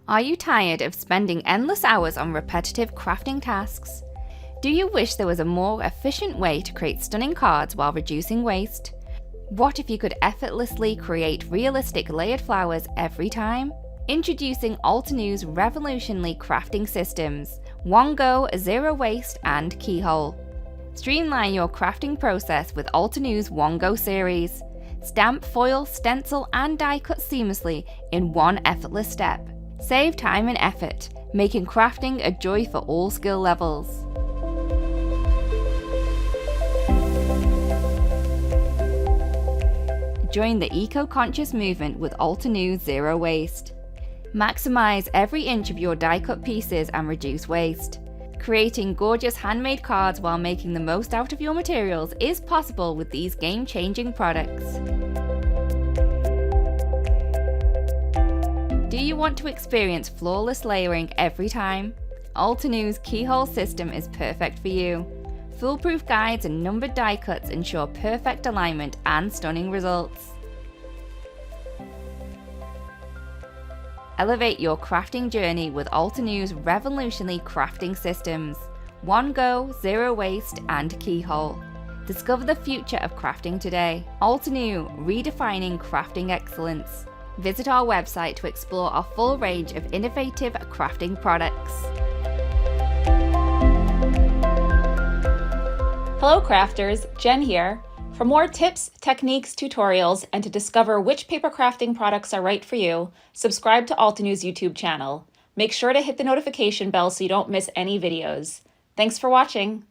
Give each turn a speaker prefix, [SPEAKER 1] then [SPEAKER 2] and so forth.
[SPEAKER 1] Are you tired of spending endless hours on repetitive crafting tasks? Do you wish there was a more efficient way to create stunning cards while reducing waste? What if you could effortlessly create realistic layered flowers every time? Introducing Altenew's revolutionary crafting systems, One Go, Zero Waste, and Keyhole. Streamline your crafting process with Altenew's One Go series. Stamp, foil, stencil, and die cut seamlessly in one effortless step. Save time and effort, making crafting a joy for all skill levels. Join the eco-conscious movement with Altenew Zero Waste. Maximize every inch of your die-cut pieces and reduce waste. Creating gorgeous handmade cards while making the most out of your materials is possible with these game-changing products. Do you want to experience flawless layering every time? Altenew's Keyhole system is perfect for you. Foolproof guides and numbered die cuts ensure perfect alignment and stunning results. Elevate your crafting journey with Altenew's revolutionary crafting systems, One Go, Zero Waste, and Keyhole. Discover the future of crafting today. Altenew, redefining crafting excellence. Visit our website to explore our full range of innovative crafting products.
[SPEAKER 2] Hello crafters, Jen here. For more tips, techniques, tutorials, and to discover which paper crafting products are right for you, subscribe to Altenew's YouTube channel. Make sure to hit the notification bell so you don't miss any videos. Thanks for watching.